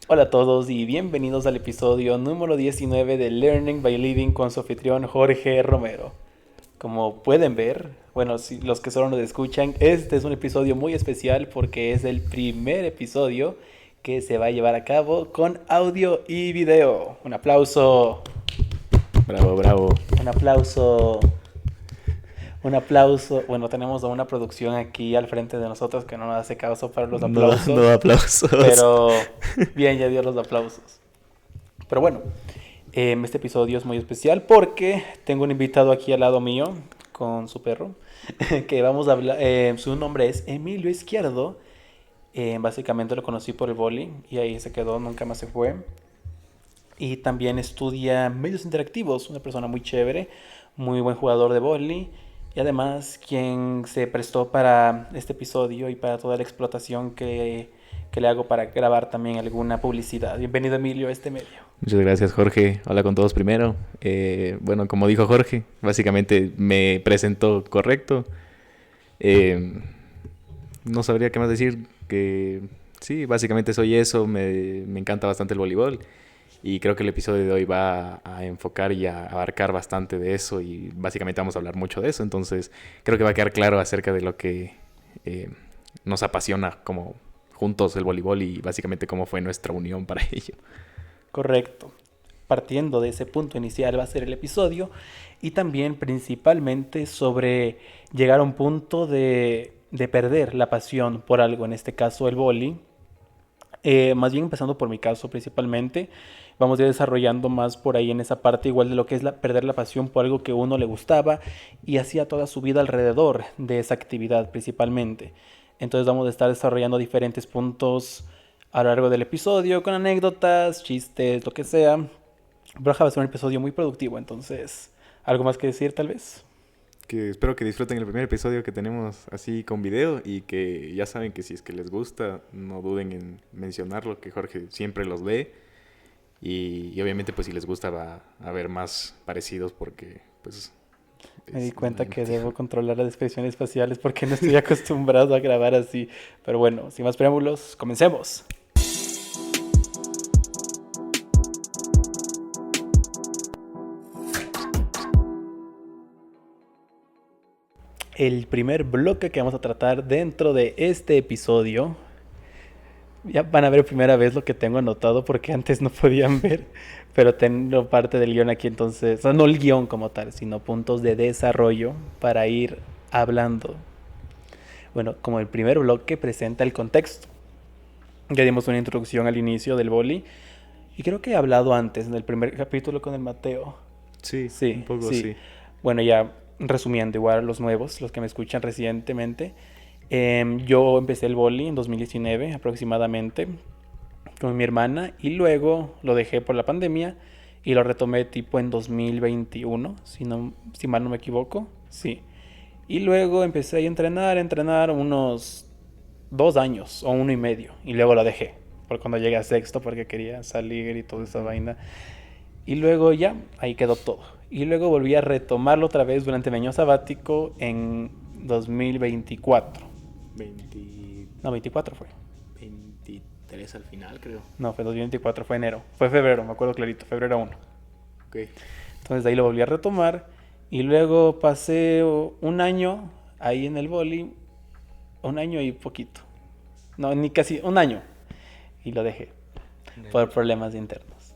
Hola a todos y bienvenidos al episodio número 19 de Learning by Living con su anfitrión Jorge Romero. Como pueden ver, bueno, si los que solo nos escuchan, este es un episodio muy especial porque es el primer episodio que se va a llevar a cabo con audio y video. Un aplauso, Bravo, bravo. un aplauso, un aplauso. Bueno, tenemos a una producción aquí al frente de nosotros que no nos hace caso para los No aplausos, da aplausos. pero bien, ya dio los aplausos. Pero bueno, este episodio es muy especial porque tengo un invitado aquí al lado mío con su perro, que vamos a hablar, su nombre es Emilio Izquierdo. Básicamente lo conocí por el boli y ahí se quedó, nunca más se fue. Y también estudia medios interactivos, una persona muy chévere, muy buen jugador de boli y además quien se prestó para este episodio y para toda la explotación que le hago para grabar también alguna publicidad. Bienvenido Emilio a este medio. Muchas gracias, Jorge. Hola con todos primero. Bueno, como dijo Jorge, básicamente me presentó correcto. Eh, no sabría qué más decir. Que sí, básicamente soy eso. Me encanta bastante el voleibol. Y creo que el episodio de hoy va a enfocar y a abarcar bastante de eso. Y básicamente vamos a hablar mucho de eso. Entonces, creo que va a quedar claro acerca de lo que eh, nos apasiona como juntos el voleibol y básicamente cómo fue nuestra unión para ello. Correcto. Partiendo de ese punto inicial va a ser el episodio y también principalmente sobre llegar a un punto de perder la pasión por algo, en este caso el boli. Más bien empezando por mi caso principalmente, vamos a ir desarrollando más por ahí en esa parte igual de lo que es perder la pasión por algo que a uno le gustaba y hacía toda su vida alrededor de esa actividad principalmente. Entonces vamos a estar desarrollando diferentes puntos a lo largo del episodio con anécdotas, chistes, lo que sea. Pero va a ser un episodio muy productivo, entonces, ¿algo más que decir tal vez? Que espero que disfruten el primer episodio que tenemos así con video y que ya saben que si es que les gusta, no duden en mencionarlo, que Jorge siempre los ve y obviamente pues si les gusta va a haber más parecidos porque pues Me di es cuenta el que motivo. debo controlar las expresiones faciales porque no estoy acostumbrado a grabar así. Pero bueno, sin más preámbulos, comencemos. El primer bloque que vamos a tratar dentro de este episodio, ya van a ver primera vez lo que tengo anotado porque antes no podían ver, pero tengo parte del guión aquí entonces, o sea, no el guión como tal, sino puntos de desarrollo para ir hablando. Bueno, como el primer bloque presenta el contexto. Ya dimos una introducción al inicio del boli y creo que he hablado antes en el primer capítulo con el Mateo. Sí, un Sí, poco sí. sí. Bueno, ya resumiendo, igual los nuevos, los que me escuchan recientemente. Yo empecé el boli en 2019 aproximadamente con mi hermana y luego lo dejé por la pandemia y lo retomé tipo en 2021, si mal no me equivoco. Sí. Y luego empecé a entrenar unos 2 años o 1 y medio y luego lo dejé. Por cuando llegué a sexto porque quería salir y toda esa vaina. Y luego ya, ahí quedó todo. Y luego volví a retomarlo otra vez durante mi año sabático en 2024. 20 No, 24 fue. 23 al final, creo. No, fue 2024, fue enero. Fue febrero, me acuerdo clarito, febrero 1. Ok. Entonces de ahí lo volví a retomar. Y luego pasé un año ahí en el boli. Un año y poquito. No, ni casi, un año. Y lo dejé. Un Por año. problemas internos.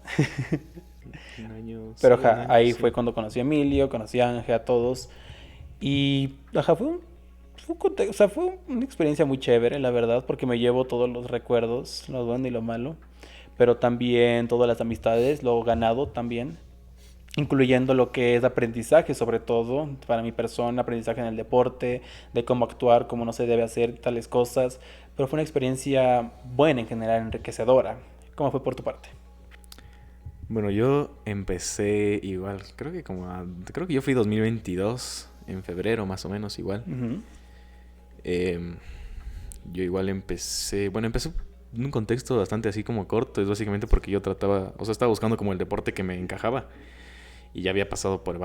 Un año, Pero sí, un ajá, año, ahí fue sí. cuando conocí a Emilio, conocí a Ángel, a todos. Y ajá, o sea, fue una experiencia muy chévere, la verdad, porque me llevo todos los recuerdos, lo bueno y lo malo, pero también todas las amistades, lo ganado también, incluyendo lo que es aprendizaje, sobre todo para mi persona, aprendizaje en el deporte, de cómo actuar, cómo no se debe hacer tales cosas, pero fue una experiencia buena en general, enriquecedora. ¿Cómo fue por tu parte? Bueno, yo empecé igual, creo que yo fui 2022, en febrero más o menos igual. Ujú. Em, yo igual empecé en un contexto bastante así como corto, es básicamente porque yo estaba buscando como el deporte que me encajaba y ya había pasado por por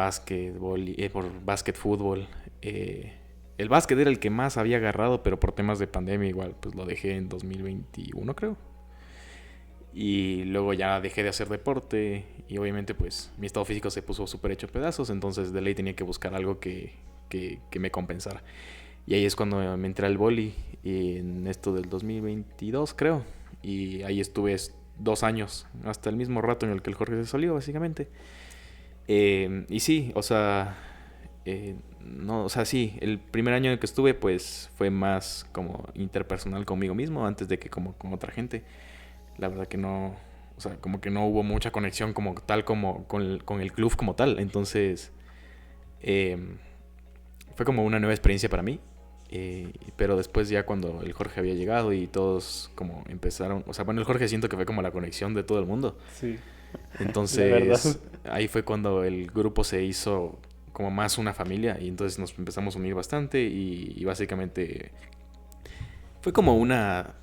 básquet, fútbol. El básquet era el que más había agarrado, pero por temas de pandemia igual, pues lo dejé en 2021 creo. Y luego ya dejé de hacer deporte y obviamente pues mi estado físico se puso súper hecho pedazos, entonces de ley tenía que buscar algo que me compensara. Y ahí es cuando me entré al vóley en esto del 2022 creo. Y ahí estuve 2 años, hasta el mismo rato en el que el Jorge se salió básicamente. Y sí, o sea, no, o sea, sí, el primer año en el que estuve pues fue más como interpersonal conmigo mismo antes de que como con otra gente. La verdad que no, o sea, como que no hubo mucha conexión como tal como con el club como tal. Entonces, eh, fue como una nueva experiencia para mí. Pero después ya cuando el Jorge había llegado y todos como empezaron, o sea, bueno, el Jorge siento que fue como la conexión de todo el mundo. Sí, la verdad. Entonces, ahí fue cuando el grupo se hizo como más una familia y entonces nos empezamos a unir bastante y básicamente fue como una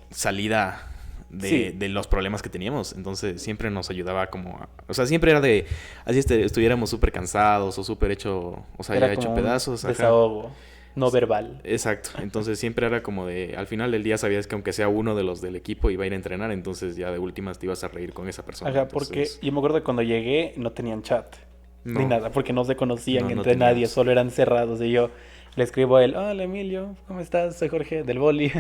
salida Sí, de los problemas que teníamos. Entonces siempre nos ayudaba como... O sea, siempre era de... Así estuviéramos súper cansados o súper hecho... O sea, era ya hecho como un pedazos. Ajá. desahogo no verbal. Exacto. Entonces siempre era como de... Al final del día sabías que aunque sea uno de los del equipo iba a ir a entrenar. Entonces ya de últimas te ibas a reír con esa persona. Ajá, porque Entonces... yo me acuerdo que cuando llegué no tenían chat ni No, nada, porque no se conocían no entre nadie, teníamos. solo eran cerrados. Y yo le escribo a él: hola Emilio, ¿cómo estás? Soy Jorge del Boli.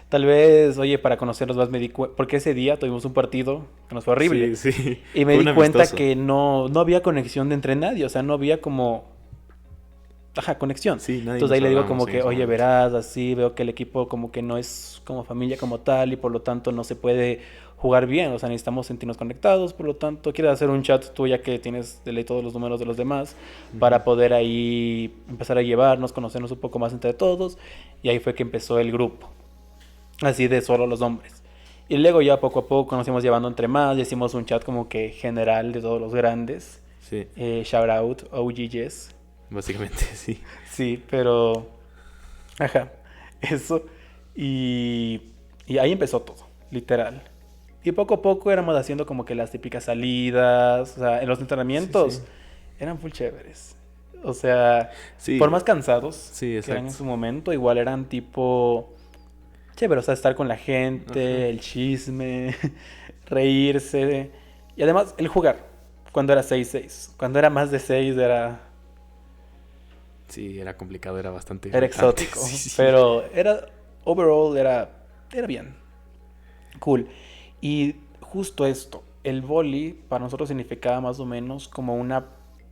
Tal vez, oye, para conocernos más me di cuenta, porque ese día tuvimos un partido que nos fue horrible. Sí, sí. Y me Fue di un cuenta amistoso. que no había conexión de entre nadie, o sea, no había como, ajá, conexión. Sí, nadie Entonces nos ahí le digo hablábamos como en que, ese oye, momento. verás, así veo que el equipo como que no es como familia como tal y por lo tanto no se puede jugar bien, o sea, necesitamos sentirnos conectados, por lo tanto, quieres hacer un chat tú ya que tienes de ley todos los números de los demás Ujú. para poder ahí empezar a llevarnos, conocernos un poco más entre todos y ahí fue que empezó el grupo, así de solo los hombres. Y luego ya poco a poco nos íbamos llevando entre más y hicimos un chat como que general de todos los grandes. Sí, Shout out, OGGs. básicamente sí. Sí, pero... Ajá, eso. Y, y ahí empezó todo, literal. Y poco a poco éramos haciendo como que las típicas salidas. O sea, en los Sí, sí. entrenamientos eran full chéveres. O sea, por Sí, más cansados sí, que eran en exacto. su momento, igual eran tipo chévere. O sea, estar con la Ajá. gente, el chisme, reírse. Y además, el jugar. Cuando era 6-6. Cuando era más de 6 Sí, era complicado, era bastante era retante. Sí, exótico. sí. Pero overall era bien. Cool. Y justo esto, el boli para nosotros significaba más o menos como una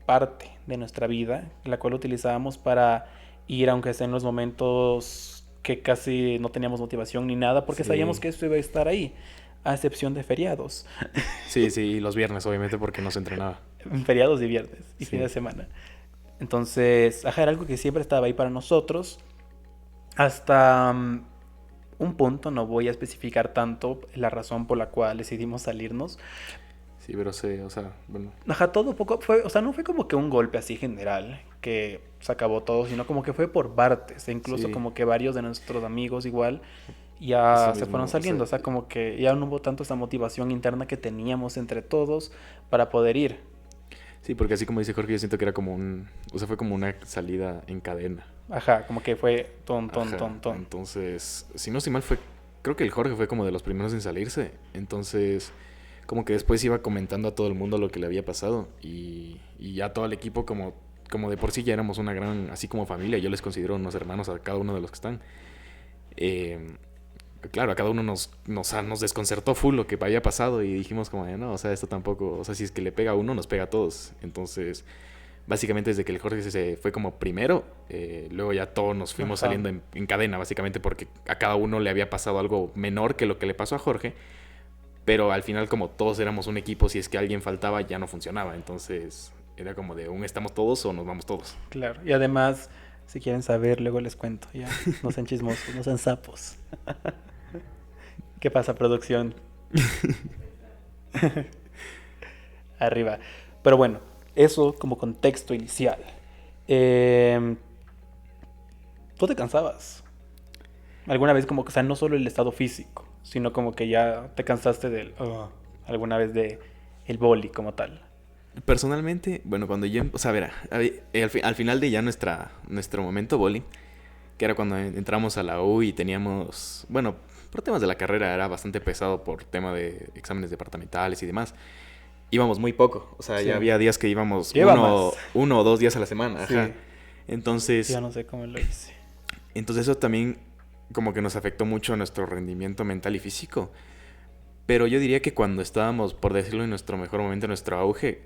parte de nuestra vida, la cual utilizábamos para ir, aunque sea en los momentos que casi no teníamos motivación ni nada, porque sabíamos Sí, que esto iba a estar ahí, a excepción de feriados, sí, sí, y los viernes obviamente porque no se entrenaba. feriados y viernes y fin de Sí, semana. Entonces, ajá, era algo que siempre estaba ahí para nosotros, hasta un punto, no voy a especificar tanto la razón por la cual decidimos salirnos. sí, pero sí, o sea, bueno, Ajá, todo poco fue, o sea, no fue como que un golpe así general que se acabó todo, sino como que fue por partes, e incluso sí, como que varios de nuestros amigos igual eso ya se fueron mismo, o sea, saliendo, o sea, como que ya no hubo tanto esa motivación interna que teníamos entre todos para poder ir. sí, porque así como dice Jorge, yo siento que era como o sea, fue como una salida en cadena. Ajá, como que fue ton, ton, Ajá, ton, ton. entonces, si no estoy mal, creo que el Jorge fue como de los primeros en salirse, entonces, como que después iba comentando a todo el mundo lo que le había pasado y ya todo el equipo como de por sí ya éramos una gran, así como familia, yo les considero unos hermanos a cada uno de los que están. Eh, claro, a cada uno nos desconcertó full lo que había pasado y dijimos como, no, o sea, esto tampoco, o sea, si es que le pega a uno, nos pega a todos. Entonces, básicamente desde que el Jorge se fue como primero, luego ya todos nos fuimos Ajá, saliendo en cadena, básicamente porque a cada uno le había pasado algo menor que lo que le pasó a Jorge, pero al final como todos éramos un equipo, si es que alguien faltaba ya no funcionaba, entonces era como de un estamos todos o nos vamos todos. claro. Y además, si quieren saber, luego les cuento, ya. No sean chismosos, no sean sapos. ¿Qué pasa, producción? Arriba. Pero bueno, eso como contexto inicial. Eh, ¿Tú te cansabas? ¿Alguna vez como que, o sea, no solo el estado físico, sino como que ya te cansaste del, alguna vez de el boli como tal? Personalmente, bueno, cuando yo, o sea, verá, al final de ya nuestro momento boli, que era cuando entramos a la U y teníamos, bueno, por temas de la carrera era bastante pesado por tema de exámenes departamentales y demás. Íbamos muy poco, o sea, Sí. ya había días que íbamos Yo iba uno, más. 1 o 2 días a la semana, Sí. ajá. Entonces, Yo no sé cómo lo hice. eso también como que nos afectó mucho nuestro rendimiento mental y físico. Pero yo diría que cuando estábamos, por decirlo, en nuestro mejor momento, en nuestro auge,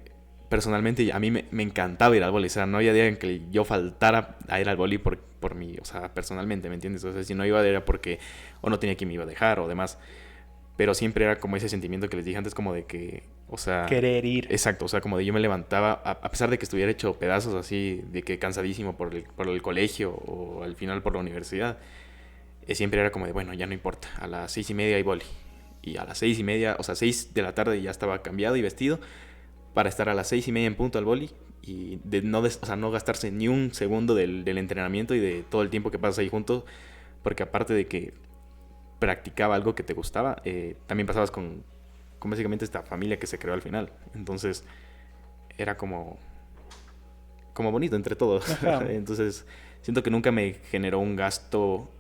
personalmente a mí me encantaba ir al vóley. O sea, no había día en que yo faltara a ir al vóley por mí, o sea, personalmente, ¿me entiendes? O sea, si no iba era porque o no tenía quien me iba a dejar o demás. Pero siempre era como ese sentimiento que les dije antes, como de que, o sea... Querer ir. Exacto, o sea, como de yo me levantaba, a pesar de que estuviera hecho pedazos así, de que cansadísimo por el colegio o al final por la universidad, siempre era como de, bueno, ya no importa, a las 6:30 hay vóley. Y a las 6:30, o sea, 6 de la tarde ya estaba cambiado y vestido para estar a las 6:30 en punto al vóley y o sea, no gastarse ni un segundo del entrenamiento y de todo el tiempo que pasas ahí juntos, porque aparte de que practicaba algo que te gustaba, también pasabas con básicamente esta familia que se creó al final. Entonces, era como bonito entre todos. Ajá. Entonces, siento que nunca me generó un gasto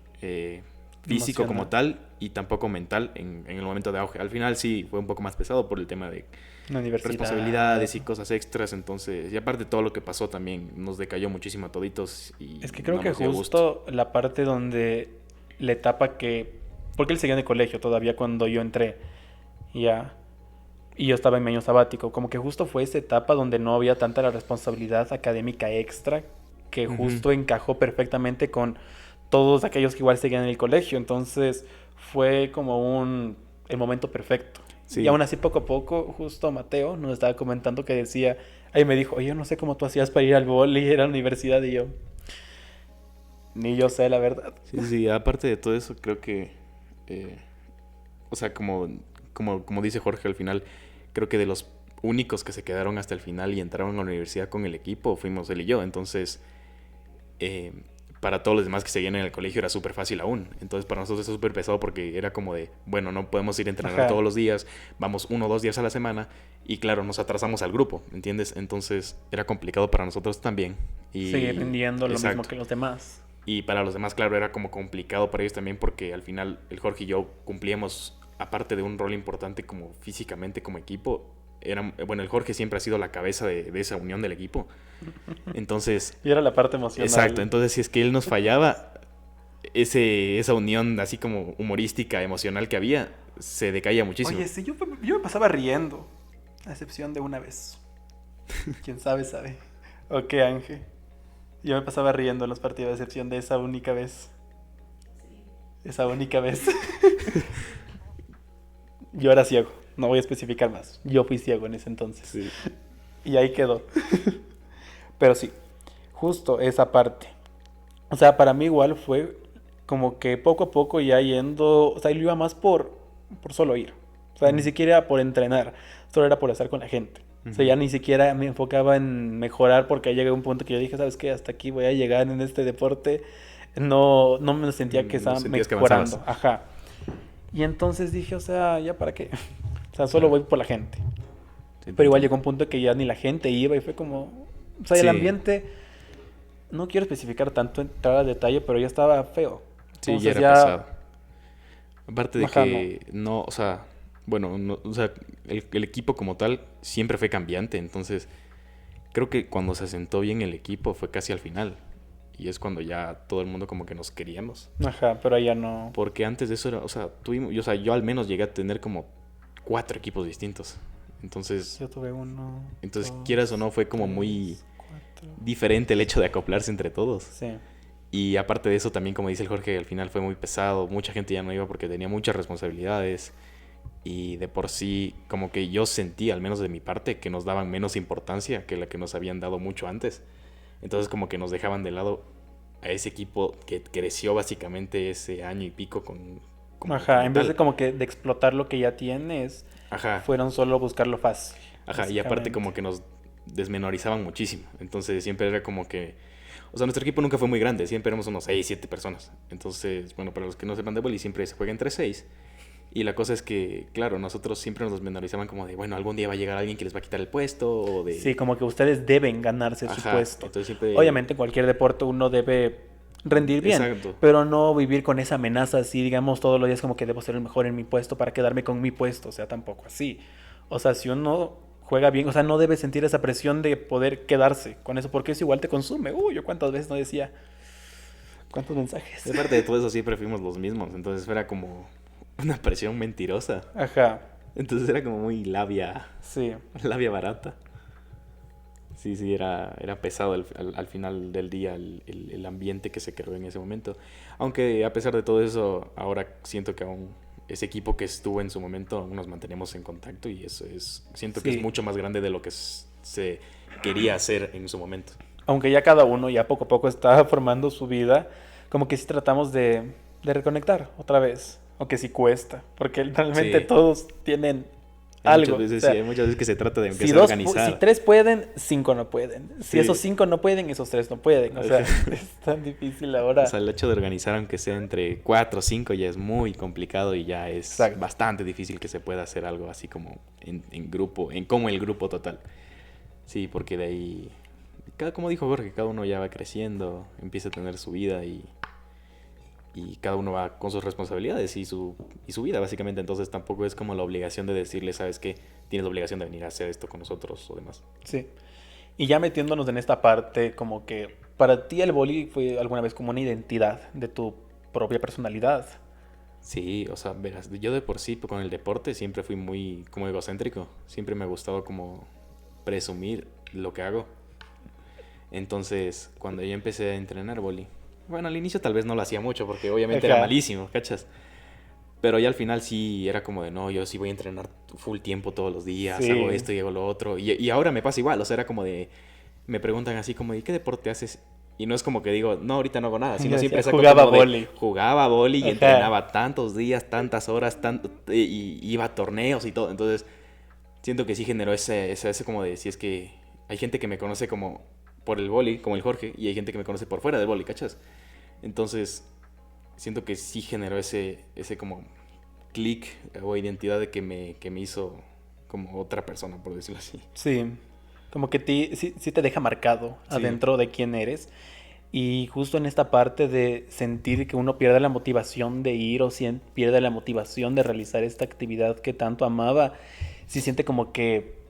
físico como Emocional. tal y tampoco mental en el momento de auge. Al final sí fue un poco más pesado por el tema de La universidad. responsabilidades y cosas extras. Entonces, y aparte todo lo que pasó también nos decayó muchísimo a toditos. Y Es que creo no que nos dio gusto. justo la parte donde la etapa que... Porque él seguía en el colegio todavía cuando yo entré. Ya. Y yo estaba en mi año sabático. Como que justo fue esa etapa donde no había tanta la responsabilidad académica extra que Ujú. justo encajó perfectamente con todos aquellos que igual seguían en el colegio. Entonces fue como el momento perfecto. Y Sí. aún así poco a poco, justo Mateo nos estaba comentando que decía, ahí me dijo, oye, yo no sé cómo tú hacías para ir al vóley, ir a la universidad y yo, ni yo sé la verdad. Sí, sí, aparte de todo eso, creo que, eh, o sea, como dice Jorge al final, creo que de los únicos que se quedaron hasta el final y entraron a la universidad con el equipo fuimos él y yo. Entonces, eh, para todos los demás que seguían en el colegio era súper fácil aún. Entonces, para nosotros es súper pesado porque era como de, bueno, no podemos ir a entrenar todos Ajá. los días, vamos 1 o 2 días a la semana y claro, nos atrasamos al grupo, ¿entiendes? Entonces, era complicado para nosotros también. Seguir Y, rindiendo lo mismo exacto. que los demás. Y para los demás, claro, era como complicado para ellos también porque al final el Jorge y yo cumplíamos, aparte de un rol importante como físicamente como equipo, bueno, el Jorge siempre ha sido la cabeza de esa unión del equipo. Entonces, Y era la parte exacto, emocional. entonces si es que él nos fallaba, esa unión así como humorística, emocional que había, se decaía muchísimo. Oye, sí, yo me pasaba riendo, a excepción de una vez. Quién sabe, sabe. Ok, Ángel. Yo me pasaba riendo en los partidos, a excepción de esa única vez. Esa única vez. Yo era ciego, no voy a especificar más. Yo fui ciego en ese entonces. Sí. Y ahí quedó. Pero sí, justo esa parte. O sea, para mí igual fue como que poco a poco ya yendo, o sea, yo iba más por solo ir. O sea, ni Ujú. siquiera por entrenar, solo era por estar con la gente. O sea, Ujú. ya ni siquiera me enfocaba en mejorar porque llegué a un punto que yo dije, ¿sabes qué? Hasta aquí voy a llegar en este deporte. No, no me sentía que No estaba sentías que avanzabas. mejorando. Ajá. Y entonces dije, o sea, ¿ya para qué? O sea, solo Claro, voy por la gente. sí, te Pero igual entiendo. llegó un punto que ya ni la gente iba y fue como... O sea, el Sí, ambiente, no quiero especificar tanto, entrar al detalle, pero ya estaba feo. sí, ya Entonces era ya... pesado. Aparte de Ajá, no. que no, o sea, bueno, o sea, el equipo como tal siempre fue cambiante, entonces creo que cuando se asentó bien el equipo fue casi al final. Y es cuando ya todo el mundo como que nos queríamos. Ajá, pero ya no... Porque antes de eso era, o sea, o sea, yo al menos llegué a tener como 4 equipos distintos. Entonces, Yo tuve uno, quieras o dos, no, fue como muy tres, cuatro... diferente el hecho de acoplarse entre todos. Sí. Y aparte de eso, también como dice el Jorge, al final fue muy pesado. Mucha gente ya no iba porque tenía muchas responsabilidades. Y de por sí, como que yo sentí, al menos de mi parte, que nos daban menos importancia que la que nos habían dado mucho antes. Entonces como que nos dejaban de lado a ese equipo que creció básicamente ese año y pico Ajá, como en vez de tal. como que de explotar lo que ya tienes, Ajá, fueron solo a buscar lo fácil, ajá. Y aparte básicamente. como que nos desmenorizaban muchísimo. Entonces siempre era como que... O sea, nuestro equipo nunca fue muy grande. Siempre éramos unos 6 7 personas. Entonces, bueno, para los que no sepan de boli, siempre se juega entre 6. Y la cosa es que, claro, nosotros siempre nos desmenorizaban como de, bueno, algún día va a llegar alguien que les va a quitar el puesto o Sí, de... como que ustedes deben ganarse su Ajá, puesto. entonces siempre... Obviamente en cualquier deporte uno debe rendir bien, Exacto. pero no vivir con esa amenaza así, digamos, todos los días como que debo ser el mejor en mi puesto para quedarme con mi puesto, o sea, tampoco así. O sea, si uno juega bien, o sea, no debe sentir esa presión de poder quedarse con eso, porque eso igual te consume. Uy, yo cuántas veces no decía, cuántos Y mensajes. aparte de todo eso siempre fuimos los mismos, entonces era como una presión mentirosa. Ajá, Entonces era como muy labia, sí, labia barata. Sí, sí, era pesado al final del día el ambiente que se creó en ese momento. Aunque a pesar de todo eso, ahora siento que aún ese equipo que estuvo en su momento, aún nos mantenemos en contacto y eso es, siento que es sí. mucho más grande de lo que se quería hacer en su momento. Aunque ya cada uno ya poco a poco está formando su vida, como que sí tratamos de reconectar otra vez, aunque sí cuesta, porque realmente Sí, todos tienen hay muchas algo. O veces, sí, sea, hay muchas veces que se trata de si empezar a si organizar. tres pueden, cinco no pueden. Si esos Sí. cinco no pueden, esos tres no pueden. O sea, es tan difícil O ahora. sea, el hecho de organizar, aunque sea entre cuatro o cinco, ya es muy complicado y ya es Exacto. bastante difícil que se pueda hacer algo así como en grupo, en como el grupo total. Sí, porque de ahí, como dijo Jorge, cada uno ya va creciendo, empieza a tener su vida y cada uno va con sus responsabilidades y su vida, básicamente. Entonces tampoco es como la obligación de decirle, ¿sabes qué? Tienes la obligación de venir a hacer esto con nosotros o demás. Sí. Y ya metiéndonos en esta parte, como que para ti el boli fue alguna vez como una identidad de tu propia personalidad. Sí, o sea, verás, yo de por sí con el deporte siempre fui muy como egocéntrico. Siempre me ha gustado como presumir lo que hago. Entonces, cuando yo empecé a entrenar boli, bueno, al inicio tal vez no lo hacía mucho porque obviamente era Ajá. malísimo, ¿cachas? Pero ya al final sí era como de, no, yo sí voy a entrenar full tiempo todos los días, hago Sí. esto y hago lo otro. Y ahora me pasa igual, o sea, era como de, me preguntan así como, ¿y qué deporte haces? Y no es como que digo, no, ahorita no hago nada, Yo sino siempre decía, saco jugaba como de, boli. jugaba boli y Ajá. entrenaba tantos días, tantas horas, tanto, y iba a torneos y todo. Entonces, siento que sí generó ese como de, si es que hay gente que me conoce como por el boli, como el Jorge, y hay gente que me conoce por fuera del boli, ¿cachas? Entonces, siento que sí generó ese como click o identidad de que me hizo como otra persona, por decirlo así. Sí. Como que sí, sí te deja marcado Sí. adentro de quién eres. Y justo en esta parte de sentir que uno pierde la motivación de ir o pierde la motivación de realizar esta actividad que tanto amaba, sí siente como que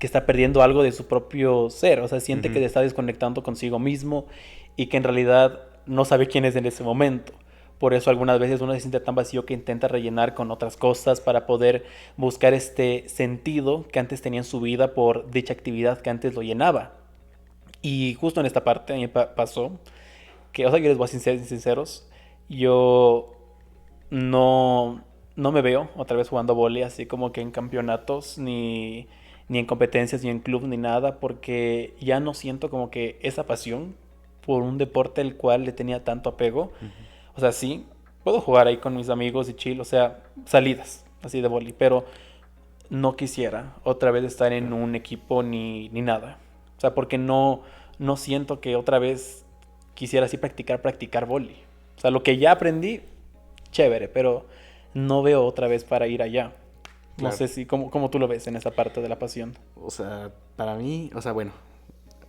está perdiendo algo de su propio ser, o sea, siente que Ujú. se está desconectando consigo mismo y que en realidad no sabe quién es en ese momento. Por eso algunas veces uno se siente tan vacío que intenta rellenar con otras cosas para poder buscar este sentido que antes tenía en su vida por dicha actividad que antes lo llenaba. Y justo en esta parte a mí pasó que, o sea, yo les voy a ser sinceros, yo no, no me veo otra vez jugando vóley así como que en campeonatos, ni en competencias, ni en club, ni nada, porque ya no siento como que esa pasión por un deporte al cual le tenía tanto apego. Ujú. O sea, sí, puedo jugar ahí con mis amigos y chill, o sea, salidas así de vóley, pero no quisiera otra vez estar en Claro. un equipo ni nada. O sea, porque no siento que otra vez quisiera así practicar vóley. O sea, lo que ya aprendí, chévere, pero no veo otra vez para ir allá. No Claro. sé si, cómo tú lo ves en esa parte de la pasión. O sea, para mí, o sea, bueno,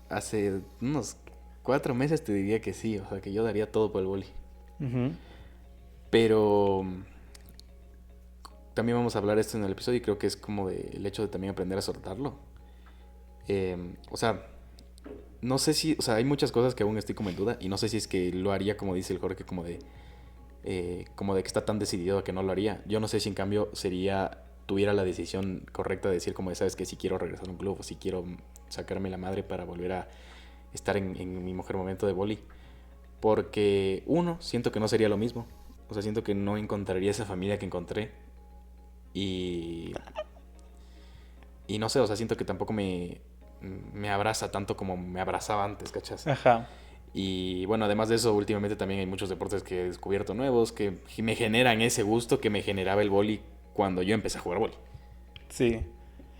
hace unos 4 meses te diría que sí, o sea, que yo daría todo por el boli. Ujú. Pero también vamos a hablar esto en el episodio y creo que es como el hecho de también aprender a soltarlo. O sea, no sé si, o sea, hay muchas cosas que aún estoy como en duda y no sé si es que lo haría como dice el Jorge, como de que está tan decidido que no lo haría. Yo no sé si en cambio tuviera la decisión correcta de decir como de, sabes que si quiero regresar a un club o si quiero sacarme la madre para volver a estar en mi mejor momento de boli. Porque uno, siento que no sería lo mismo. O sea, siento que no encontraría esa familia que encontré. Y, y no sé, o sea, siento que tampoco me abraza tanto como me abrazaba antes, ¿cachas? Ajá, Y bueno, además de eso, últimamente también hay muchos deportes que he descubierto nuevos que me generan ese gusto que me generaba el boli cuando yo empecé a jugar boli. sí.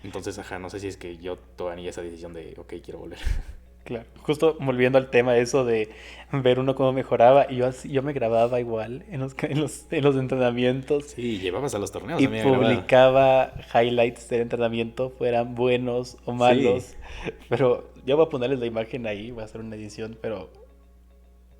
Entonces, ajá, no sé si es que yo tomaría esa decisión de, ok, quiero volver. Claro, justo volviendo al tema eso de ver uno cómo mejoraba, y yo me grababa igual en los entrenamientos Sí, llevabas a los torneos y también a grabar. publicaba highlights del entrenamiento, fueran buenos o Sí, malos. Pero yo voy a ponerles la imagen ahí, voy a hacer una edición, pero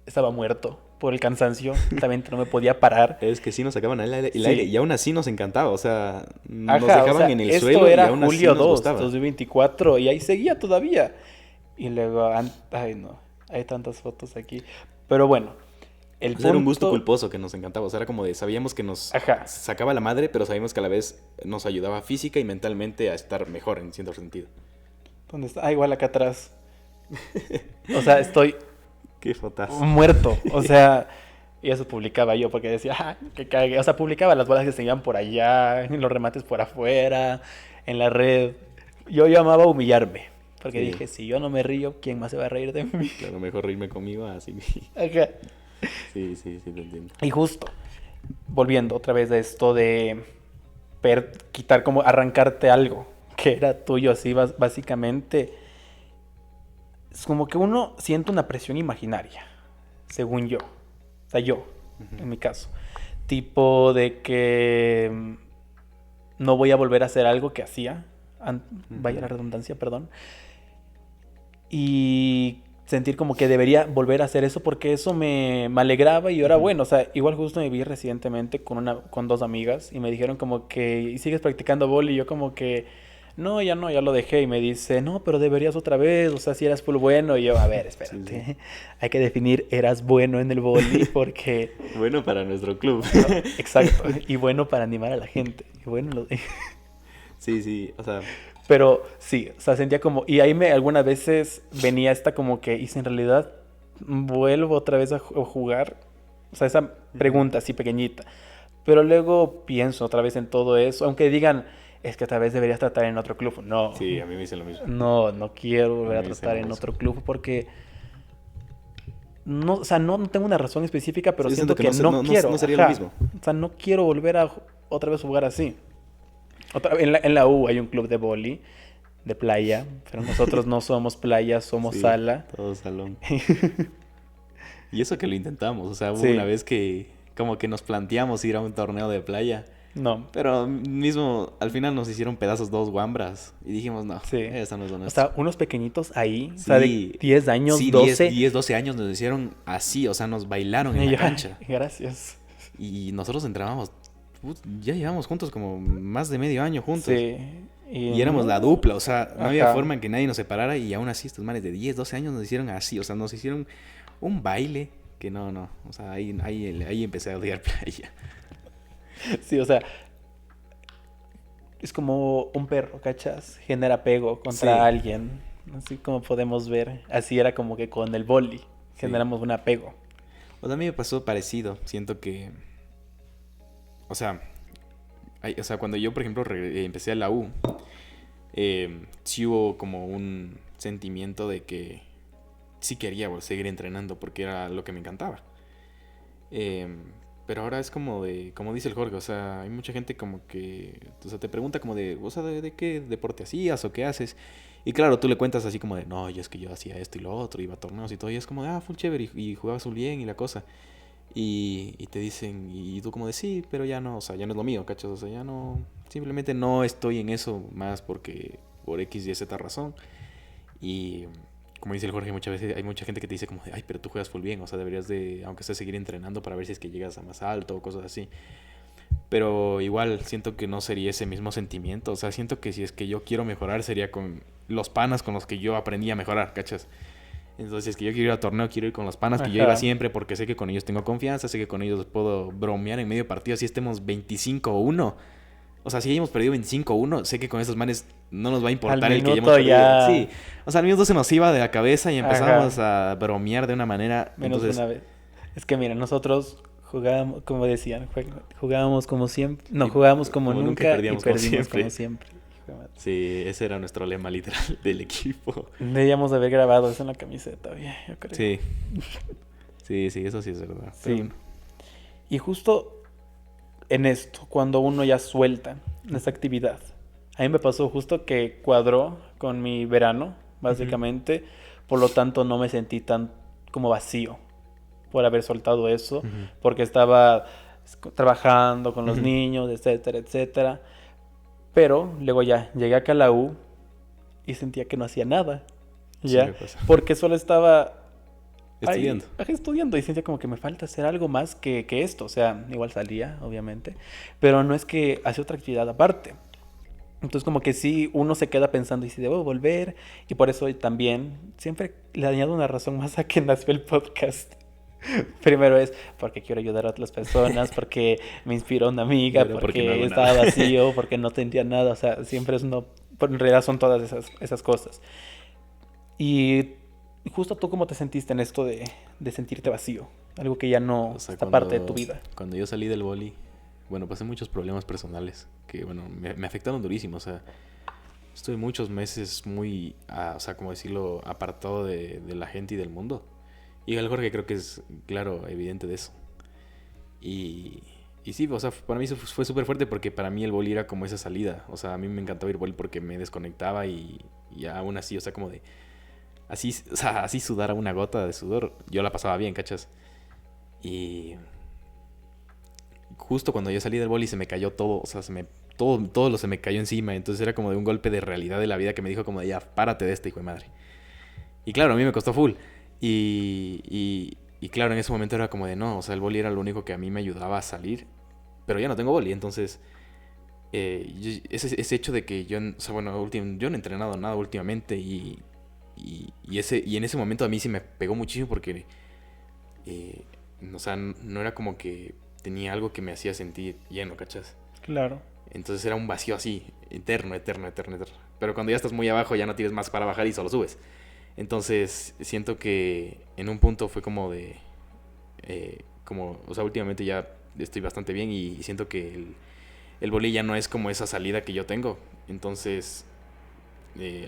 estaba muerto por el cansancio, también no me podía parar. Es que sí nos sacaban el Sí. aire y aún así nos encantaba, o sea, nos Ajá, o dejaban sea, en el esto suelo y era aún así julio nos 2, gustaba. 2024, y ahí seguía todavía. Y luego, ay no, hay tantas fotos aquí. Pero bueno, el O sea, era un gusto punto, culposo que nos encantaba, o sea, era como de, sabíamos que nos ajá, sacaba la madre, pero sabíamos que a la vez nos ayudaba física y mentalmente a estar mejor en cierto sentido. ¿dónde está? Ah, igual acá atrás. O sea, estoy Qué fotazo. muerto, o sea, y eso publicaba yo porque decía, ah, que cague. O sea, publicaba las bolas que se iban por allá, en los remates por afuera, en la red. Yo amaba humillarme, porque Sí, dije, si yo no me río, ¿quién más se va a reír de mí? claro, mejor reírme conmigo, así. Ajá. Sí, sí, sí, te entiendo. Y justo, volviendo otra vez a esto de quitar, como arrancarte algo que era tuyo, así básicamente, es como que uno siente una presión imaginaria, según yo. O sea, yo, Ujú. en mi caso. Tipo de que no voy a volver a hacer algo que hacía, vaya Ujú. la redundancia, perdón, y sentir como que debería volver a hacer eso porque eso me alegraba y yo era Ujú. bueno. O sea, igual justo me vi recientemente con dos amigas y me dijeron como que, ¿y sigues practicando vóley? Y yo como que, no, ya no, ya lo dejé. Y me dice, no, pero deberías otra vez, o sea, si eras full bueno. Y yo, a ver, Sí, sí. espérate, hay que definir, eras bueno en el vóley porque, Bueno, para nuestro club. no, exacto, y bueno para animar a la gente. Y bueno, Sí, sí, o sea, pero sí, o sea, sentía como, y ahí me algunas veces venía esta como que, ¿y si en realidad vuelvo otra vez a jugar? O sea, esa ujú. pregunta así pequeñita. Pero luego pienso otra vez en todo eso, aunque digan, es que otra vez deberías tratar en otro club. No, Sí, a mí me dicen lo mismo. no quiero A volver mí a me dicen tratar lo en mismo. otro club porque no, o sea, no tengo una razón específica, Sí, pero yo siento siento que que no quiero, no sería lo ajá. mismo. O sea, no quiero volver a otra vez jugar así. En la U hay un club de vóley de playa, pero nosotros no somos playa, somos Sí, sala. todo salón. Y eso que lo intentamos, o sea, hubo una Sí, vez que como que nos planteamos ir a un torneo de playa, no, pero mismo al final nos hicieron pedazos dos guambras y dijimos, no, sí. eso no es lo O nuestro. sea, unos pequeñitos ahí, o sea, de Sí, 10 años, sí, 12. 12 años nos hicieron así, o sea, nos bailaron en Y la yo, cancha. gracias. Y nosotros entrábamos, ya llevamos juntos como más de medio año juntos. Sí, y Y éramos la no, dupla, o sea, no había ajá. forma en que nadie nos separara y aún así estos manes de 10 12 años nos hicieron así, o sea, nos hicieron un baile que no, o sea, ahí empecé a odiar playa. Sí, o sea, es como un perro, ¿cachas? Genera apego contra Sí, alguien, así como podemos ver. Así era como que con el boli, sí. generamos un apego. O sea, a mí me pasó parecido, siento que, o sea, o sea cuando yo, por ejemplo, empecé a la U, sí hubo como un sentimiento de que sí quería seguir entrenando porque era lo que me encantaba. Eh, pero ahora es como de, como dice el Jorge, o sea, hay mucha gente como que, o sea, te pregunta como de, o sea, de qué deporte hacías o qué haces. Y claro, tú le cuentas así como de, no, yo es que yo hacía esto y lo otro, iba a torneos y todo, y es como de, ah, full chévere, y jugabas full bien y la cosa. Y te dicen, y tú como de, sí, pero ya no, o sea, ya no es lo mío, ¿cachas? O sea, ya no, simplemente no estoy en eso más porque, por X y Z razón. Y como dice el Jorge, muchas veces hay mucha gente que te dice como, ay, pero tú juegas full bien, o sea, deberías de, aunque sea, seguir entrenando para ver si es que llegas a más alto o cosas así. Pero igual siento que no sería ese mismo sentimiento, o sea, siento que si es que yo quiero mejorar sería con los panas con los que yo aprendí a mejorar, ¿cachas? Entonces, si es que yo quiero ir a torneo, quiero ir con los panas que yo iba Ajá. siempre porque sé que con ellos tengo confianza, sé que con ellos puedo bromear en medio partido, así estemos 25-1. O sea, si hayamos perdido 25-1, sé que con esos manes no nos va a Al importar el que hayamos minuto perdido. Sí, ya, o sea, al minuto se nos iba de la cabeza y empezábamos ajá, a bromear de una manera. menos Entonces, una vez. Es que mira, nosotros jugábamos, como decían, jugábamos como siempre, no, y jugábamos como como nunca y nunca y perdíamos como perdimos como siempre. siempre. Hijo de madre. Sí, ese era nuestro lema literal del equipo. Deberíamos haber grabado eso en la camiseta, bien, yo creo. Sí, sí, sí, eso sí es verdad. Pero Sí. Y justo en esto, cuando uno ya suelta esa actividad, a mí me pasó justo que cuadró con mi verano, ujú, básicamente, por lo tanto no me sentí tan como vacío por haber soltado eso, ujú, porque estaba trabajando con los ujú. niños, etcétera, etcétera. Pero luego ya llegué acá a la U y sentía que no hacía nada, Sí ¿ya? me pasa. Porque solo estaba Estudiando. Estudiando y sentía como que me falta hacer algo más que esto. O sea, igual salía, obviamente, pero no es que hacía otra actividad aparte. Entonces como que sí, uno se queda pensando y si debo volver. Y por eso también siempre le añado una razón más a que nació el podcast. Primero es porque quiero ayudar a otras personas, porque me inspiró una amiga, Pero porque no porque hago estaba nada. vacío, porque no tenía nada. O sea, siempre es uno... Pero en realidad son todas esas cosas. Y justo tú, ¿cómo te sentiste en esto de sentirte vacío? Algo que ya O no sea, está parte de tu vida. cuando yo salí del boli, bueno, pasé muchos problemas personales que, bueno, me afectaron durísimo. O sea, estuve muchos meses muy, o sea, como decirlo, apartado de la gente y del mundo. Y el Jorge creo que es, claro, evidente de eso. Y, y sí, o sea, para mí eso fue súper fuerte porque para mí el boli era como esa salida. O sea, a mí me encantaba ir boli porque me desconectaba y aún así, o sea, como de, así, o sea, así sudar a una gota de sudor, yo la pasaba bien, ¿cachas? Y justo cuando yo salí del boli se me cayó todo, o sea, todo lo se me cayó encima, entonces era como de un golpe de realidad de la vida que me dijo como de ya, párate de este hijo de madre. Y claro, a mí me costó full. Y claro, en ese momento era como de no, o sea, el boli era lo único que a mí me ayudaba a salir, pero ya no tengo boli, entonces ese hecho de que yo, o sea, bueno, yo no he entrenado nada últimamente y en ese momento a mí sí me pegó muchísimo porque, eh, o sea, no era como que tenía algo que me hacía sentir lleno, ¿cachas? Claro. Entonces era un vacío así, eterno, eterno, eterno, eterno. Pero cuando ya estás muy abajo ya no tienes más para bajar y solo subes. Entonces siento que en un punto fue como de, o sea, últimamente ya estoy bastante bien y siento que el boli ya no es como esa salida que yo tengo. Entonces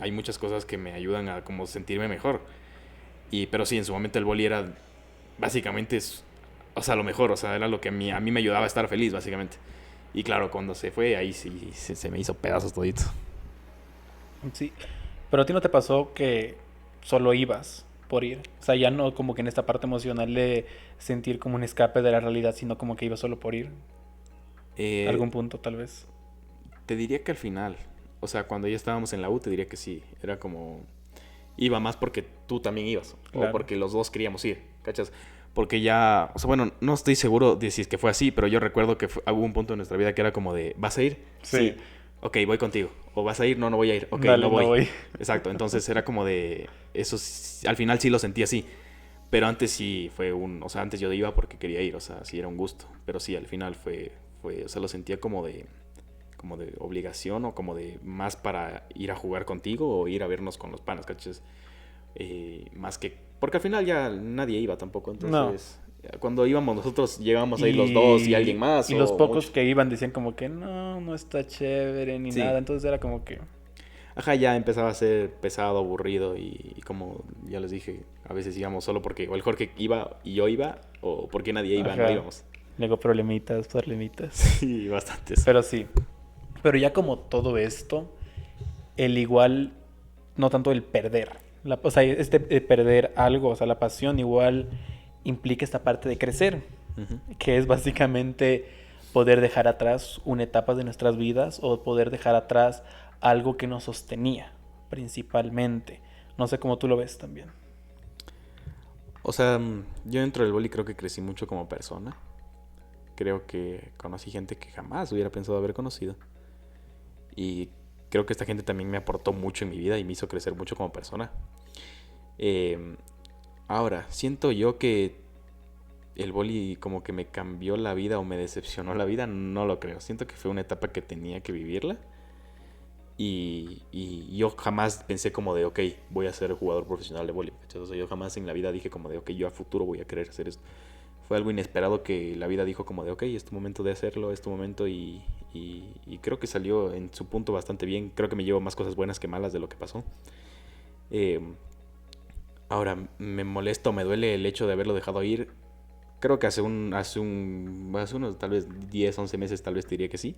hay muchas cosas que me ayudan a como sentirme mejor. Pero sí, en su momento el boli era básicamente, o sea, lo mejor, o sea, era lo que a mí me ayudaba a estar feliz, básicamente. Y claro, cuando se fue, ahí sí se me hizo pedazos todito. Sí. Pero a ti no te pasó que solo ibas por ir. O sea, ya no como que en esta parte emocional de sentir como un escape de la realidad, sino como que ibas solo por ir. Algún Eh, punto, tal vez. Te diría que al final, o sea, cuando ya estábamos en la U, te diría que sí. Era como, iba más porque tú también ibas, o Claro. porque los dos queríamos ir, ¿cachas? Porque ya, o sea, bueno, no estoy seguro de si es que fue así, pero yo recuerdo que hubo un punto en nuestra vida que era como de, ¿vas a ir? Sí. Sí. Ok, voy contigo. O vas a ir, no, no voy a ir. Ok, no Dale, no voy. voy. Exacto, entonces era como de, al final sí lo sentí así. Pero antes sí fue o sea, antes yo iba porque quería ir, o sea, sí era un gusto. Pero sí, al final o sea, lo sentía como de obligación o como de más para ir a jugar contigo o ir a vernos con los panas, ¿cachas? Más que, porque al final ya nadie iba tampoco, No. entonces cuando íbamos nosotros llegábamos a ir los dos y alguien más Y los o pocos mucho. que iban decían como que no, no está chévere ni Sí, nada. Entonces era como que... ajá, ya empezaba a ser pesado, aburrido y como ya les dije, a veces íbamos solo porque o el Jorge iba y yo iba o porque nadie iba, no Ajá. íbamos. Luego problemitas, problemitas. Sí, bastantes. Pero sí. Pero ya como todo esto, el igual, no tanto el perder. O sea, este de perder algo, o sea, la pasión igual implica esta parte de crecer, Ujú. que es básicamente poder dejar atrás una etapa de nuestras vidas o poder dejar atrás algo que nos sostenía, principalmente. No sé cómo tú lo ves también. O sea, yo dentro del boli creo que crecí mucho como persona. Creo que conocí gente que jamás hubiera pensado haber conocido. Y creo que esta gente también me aportó mucho en mi vida y me hizo crecer mucho como persona. Eh, Ahora, siento yo que el boli como que me cambió la vida o me decepcionó la vida, no lo creo. Siento que fue una etapa que tenía que vivirla. Y yo jamás pensé como de, ok, voy a ser jugador profesional de boli. O sea, yo jamás en la vida dije como de, ok, yo a futuro voy a querer hacer esto. Fue algo inesperado que la vida dijo como de, ok, es tu momento de hacerlo, es tu momento y creo que salió en su punto bastante bien. Creo que me llevo más cosas buenas que malas de lo que pasó. Eh, Ahora, me molesta o me duele el hecho de haberlo dejado ir. Creo que hace unos tal vez 10 11 meses tal vez te diría que sí.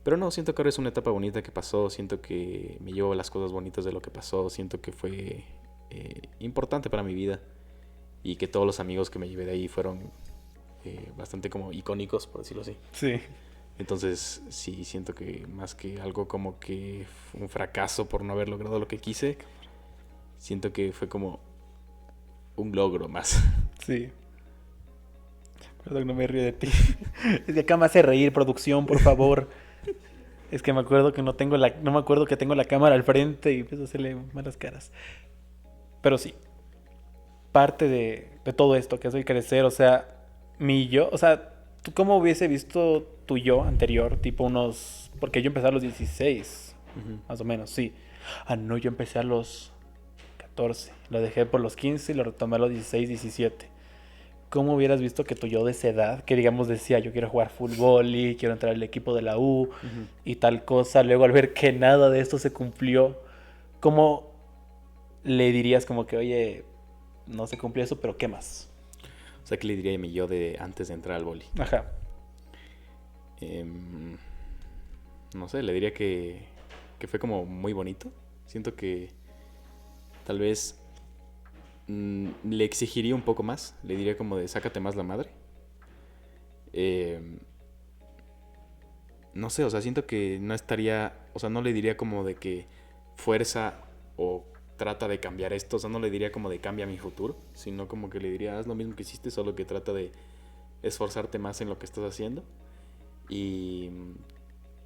Pero no, siento que ahora es una etapa bonita que pasó, siento que me llevo las cosas bonitas de lo que pasó, siento que fue importante para mi vida y que todos los amigos que me llevé de ahí fueron bastante como icónicos, por decirlo así. Sí. Entonces sí, siento que más que algo como que un fracaso por no haber logrado lo que quise, siento que fue como un logro más. Sí. Perdón, no me río de ti. Es que acá me hace reír, producción, por favor. Es que me acuerdo que no me acuerdo que tengo la cámara al frente y empiezo a hacerle malas caras. Pero sí, parte de todo esto que es el crecer, o sea, mi yo, o sea, ¿tú cómo hubiese visto tu yo anterior? Tipo unos, porque yo empecé a los 16, Ujú. más o menos, sí. Ah, no, yo empecé a los 14, lo dejé por los 15 y lo retomé a los 16, 17. ¿Cómo hubieras visto que tu yo de esa edad, que digamos decía, yo quiero jugar fútbol y quiero entrar al equipo de la U Ujú. y tal cosa, luego al ver que nada de esto se cumplió, ¿cómo le dirías como que, oye, no se cumplió eso, pero qué más? O sea, ¿qué le diría a mi yo de antes de entrar al boli? Ajá. Em, no sé, le diría que fue como muy bonito. Siento que tal vez le exigiría un poco más. Le diría como de sácate más la madre. Em, no sé, o sea, siento que no estaría, o sea, no le diría como de que fuerza o trata de cambiar esto, o sea, no le diría como de cambia mi futuro, sino como que le diría haz lo mismo que hiciste, solo que trata de esforzarte más en lo que estás haciendo y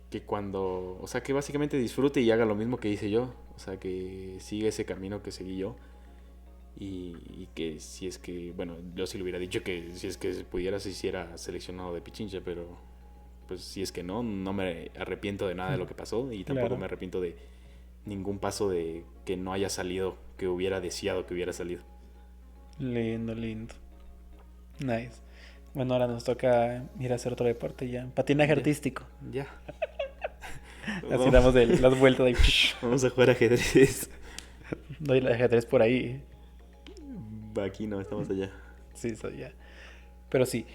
que cuando, o sea, que básicamente disfrute y haga lo mismo que hice yo, o sea, que siga ese camino que seguí yo y que si es que, bueno, yo sí le hubiera dicho que si es que pudiera se hiciera seleccionado de Pichincha, pero pues si es que no, no me arrepiento de nada de lo que pasó y tampoco Claro. me arrepiento de ningún paso de que no haya salido, que hubiera deseado que hubiera salido. Lindo, lindo. Nice. Bueno, ahora nos toca ir a hacer otro deporte ya. Patinaje Ya, artístico. ya. Así Vamos, damos las vueltas ahí. vamos a jugar ajedrez. Doy la ajedrez por ahí. Aquí no, estamos allá. Sí, soy ya. Pero sí,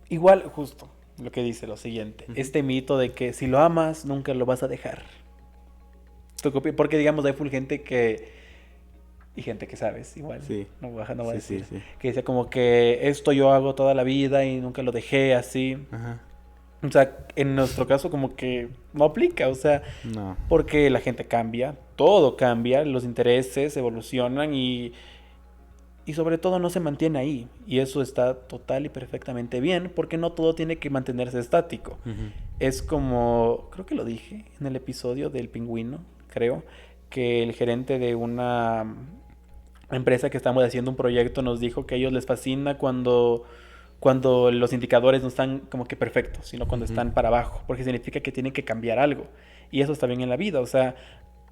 igual, justo lo que dice lo siguiente. Ujú. Este mito de que si lo amas, nunca lo vas a dejar. Porque digamos, hay full gente que... Y gente que sabes, igual, Sí, no voy a sí, sí, decir. sí. Que dice como que esto yo hago toda la vida y nunca lo dejé así. Ajá. O sea, en nuestro caso como que no aplica, o sea, No. porque la gente cambia, todo cambia, los intereses evolucionan y sobre todo no se mantiene ahí. Y eso está total y perfectamente bien, porque no todo tiene que mantenerse estático. Ujú. Es como, creo que lo dije en el episodio del pingüino, creo, que el gerente de una empresa que estamos haciendo un proyecto nos dijo que a ellos les fascina cuando los indicadores no están como que perfectos, sino cuando Ujú. están para abajo, porque significa que tienen que cambiar algo. Y eso está bien en la vida, o sea,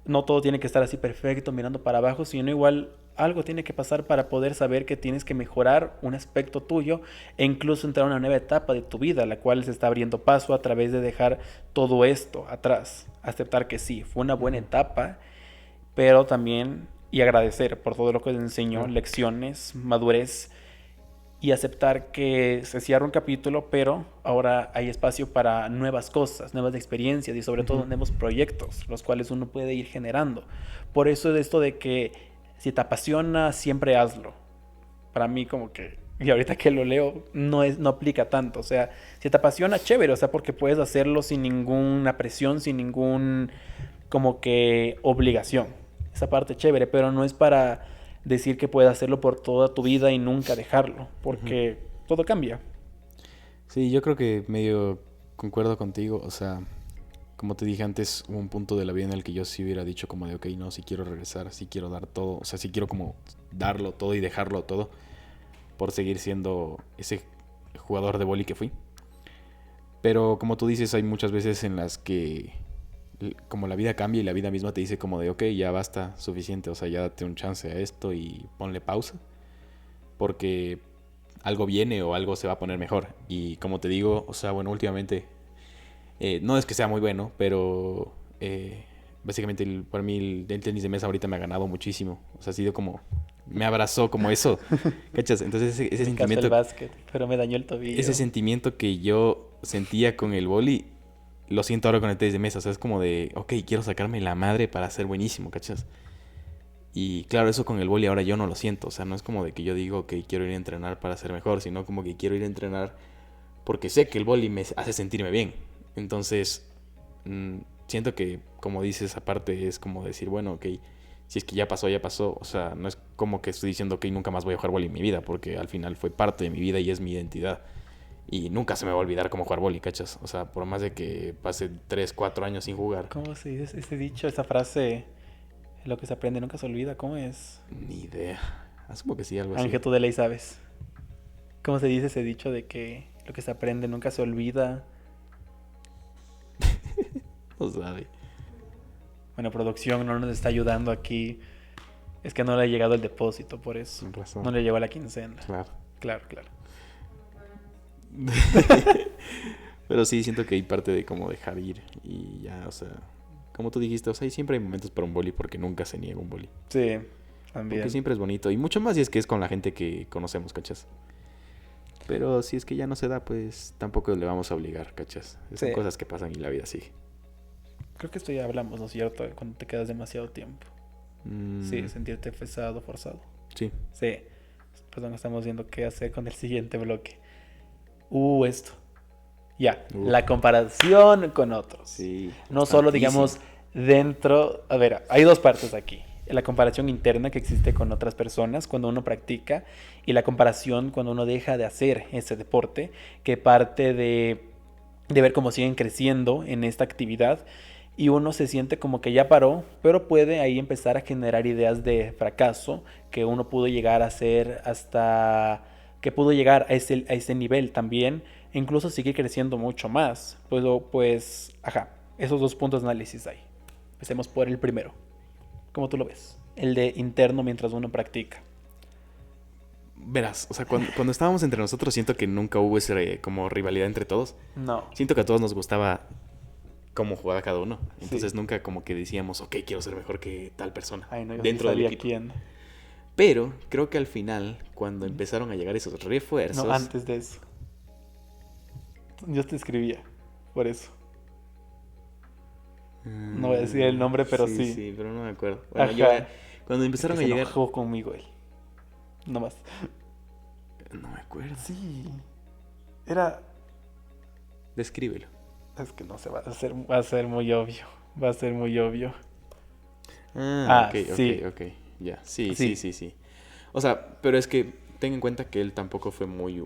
no todo tiene que estar así perfecto, mirando para abajo, sino igual algo tiene que pasar para poder saber que tienes que mejorar un aspecto tuyo e incluso entrar a una nueva etapa de tu vida, la cual se está abriendo paso a través de dejar todo esto atrás, aceptar que sí, fue una buena Ujú. etapa, pero también y agradecer por todo lo que te enseñó, Claro. lecciones, madurez y aceptar que se cierra un capítulo, pero ahora hay espacio para nuevas cosas, nuevas experiencias y sobre todo Ujú. nuevos proyectos, los cuales uno puede ir generando. Por eso es esto de que si te apasiona, siempre hazlo. Para mí como que, y ahorita que lo leo, no aplica tanto. O sea, si te apasiona, chévere, o sea, porque puedes hacerlo sin ninguna presión, sin ningún como que obligación. Esa parte chévere, pero no es para decir que puedes hacerlo por toda tu vida y nunca dejarlo, Ujú. porque todo cambia. Sí, yo creo que medio concuerdo contigo. O sea, como te dije antes, hubo un punto de la vida en el que yo sí hubiera dicho como de, ok, no, si quiero regresar, si quiero dar todo. O sea, si quiero como darlo todo y dejarlo todo por seguir siendo ese jugador de boli que fui. Pero como tú dices, hay muchas veces en las que como la vida cambia y la vida misma te dice como de, ok, ya basta, suficiente, o sea, ya date un chance a esto y ponle pausa, porque algo viene o algo se va a poner mejor. Y como te digo, o sea, bueno, últimamente, no es que sea muy bueno, pero básicamente para mí el tenis de mesa ahorita me ha ganado muchísimo. O sea, ha sido como, me abrazó como eso, ¿cachas? Entonces En mi caso el sentimiento, básquet, pero me dañó el ese tobillo. sentimiento que yo sentía con el boli, lo siento ahora con el tenis de mesa. O sea, es como de, ok, quiero sacarme la madre para ser buenísimo, ¿cachas? Y claro, eso con el boli ahora yo no lo siento. O sea, no es como de que yo digo que quiero ir a entrenar para ser mejor, sino como que quiero ir a entrenar porque sé que el boli me hace sentirme bien. Entonces, siento que, como dices, aparte es como decir, bueno, ok, si es que ya pasó, ya pasó. O sea, no es como que estoy diciendo que nunca más voy a jugar vóley en mi vida, porque al final fue parte de mi vida y es mi identidad. Y nunca se me va a olvidar cómo jugar vóley, ¿cachas? O sea, por más de que pase 3, 4 años sin jugar. ¿Cómo se dice ese dicho, esa frase? Lo que se aprende nunca se olvida, ¿cómo es? Ni idea. Asumo que sí, algo así. Ángel, tú de ley sabes. ¿Cómo se dice ese dicho de que lo que se aprende nunca se olvida? No sabe. Bueno, producción no nos está ayudando aquí. Es que no le ha llegado el depósito, por eso. Sin razón. No le llegó la quincena. Claro. Claro, claro. Pero sí, siento que hay parte de como dejar ir. Y ya, o sea, como tú dijiste, o sea, siempre hay momentos para un boli porque nunca se niega un boli. Sí, también. Porque siempre es bonito. Y mucho más si es que es con la gente que conocemos, ¿cachas? Pero si es que ya no se da, pues tampoco le vamos a obligar, ¿cachas? Son Sí. cosas que pasan y la vida sigue. Creo que esto ya hablamos, ¿no es cierto? Cuando te quedas demasiado tiempo. Sí, sentirte pesado, forzado. Sí. Sí. Perdón, estamos viendo qué hacer con el siguiente bloque. Esto. Ya, la comparación con otros. Sí. No solo, Tantísimo. digamos, dentro... A ver, hay dos partes aquí. La comparación interna que existe con otras personas cuando uno practica y la comparación cuando uno deja de hacer ese deporte, que parte de ver cómo siguen creciendo en esta actividad y uno se siente como que ya paró, pero puede ahí empezar a generar ideas de fracaso que uno pudo llegar a hacer hasta... que pudo llegar a ese nivel también e incluso seguir creciendo mucho más. Pues, ajá, esos dos puntos de análisis ahí. Empecemos por el primero. ¿Cómo tú lo ves? El de interno mientras uno practica. Verás, o sea, cuando estábamos entre nosotros siento que nunca hubo ese como rivalidad entre todos. No. Siento que a todos nos gustaba cómo jugaba cada uno. Entonces Sí. nunca como que decíamos, ok, quiero ser mejor que tal persona. Ay, no, yo dentro sí del sabía equipo. quién. Pero creo que al final, cuando empezaron a llegar esos refuerzos... No, antes de eso. Yo te escribía, por eso. No voy a decir el nombre, pero sí. Sí, pero no me acuerdo. Bueno, Ajá. cuando empezaron Es que a se llegar... enojó conmigo él. No más. No me acuerdo. Sí. Era... Descríbelo. Es que no se va a ser muy obvio. Va a ser muy obvio. Ah, ok, sí. ok. Ya, sí. Sí. O sea, pero es que ten en cuenta que él tampoco fue muy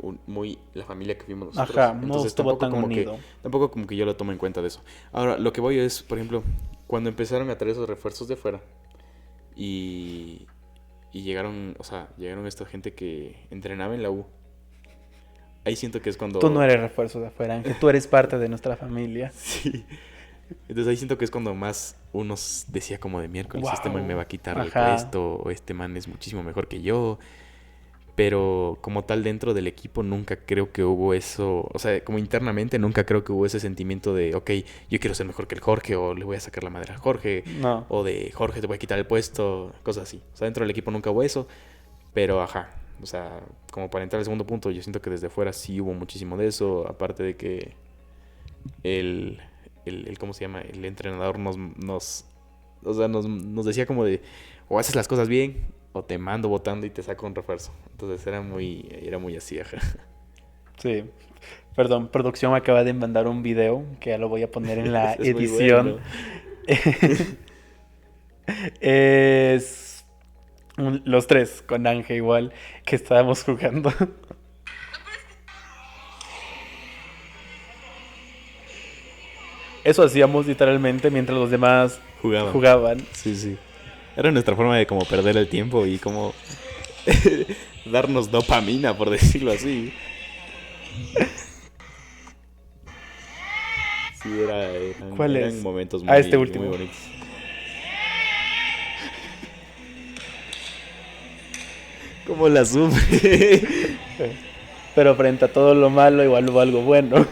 la familia que fuimos nosotros. Ajá, no Entonces estuvo tan como unido. tampoco como que yo lo tomo en cuenta de eso. Ahora, lo que voy es, por ejemplo, cuando empezaron a traer esos refuerzos de fuera y llegaron, o sea, llegaron esta gente que entrenaba en la U. Ahí siento que es cuando... Tú no eres refuerzo de afuera, Ángel. Tú eres parte de nuestra familia. Sí. Entonces ahí siento que es cuando más uno decía como de miércoles, Wow. este man me va a quitar el Ajá. puesto, o este man es muchísimo mejor que yo. Pero como tal dentro del equipo nunca creo que hubo eso, o sea, como internamente nunca creo que hubo ese sentimiento de, ok, yo quiero ser mejor que el Jorge, o le voy a sacar la madre a Jorge, No. o de Jorge te voy a quitar el puesto, cosas así. O sea, dentro del equipo nunca hubo eso, pero ajá, o sea, como para entrar al segundo punto, yo siento que desde fuera sí hubo muchísimo de eso, aparte de que el ¿cómo se llama? El entrenador nos decía como de, o haces las cosas bien, o te mando votando y te saco un refuerzo. Entonces era muy así, ajá. Sí. Perdón, producción me acaba de mandar un video que ya lo voy a poner en la Es muy edición. bueno. Es los tres con Ángel igual que estábamos jugando. Eso hacíamos literalmente mientras los demás jugaban. Sí. Era nuestra forma de como perder el tiempo y como darnos dopamina, por decirlo así. Sí, ¿Cuál eran es? momentos Este último. muy bonitos. ¿Cómo la sufre? Pero frente a todo lo malo igual hubo algo bueno.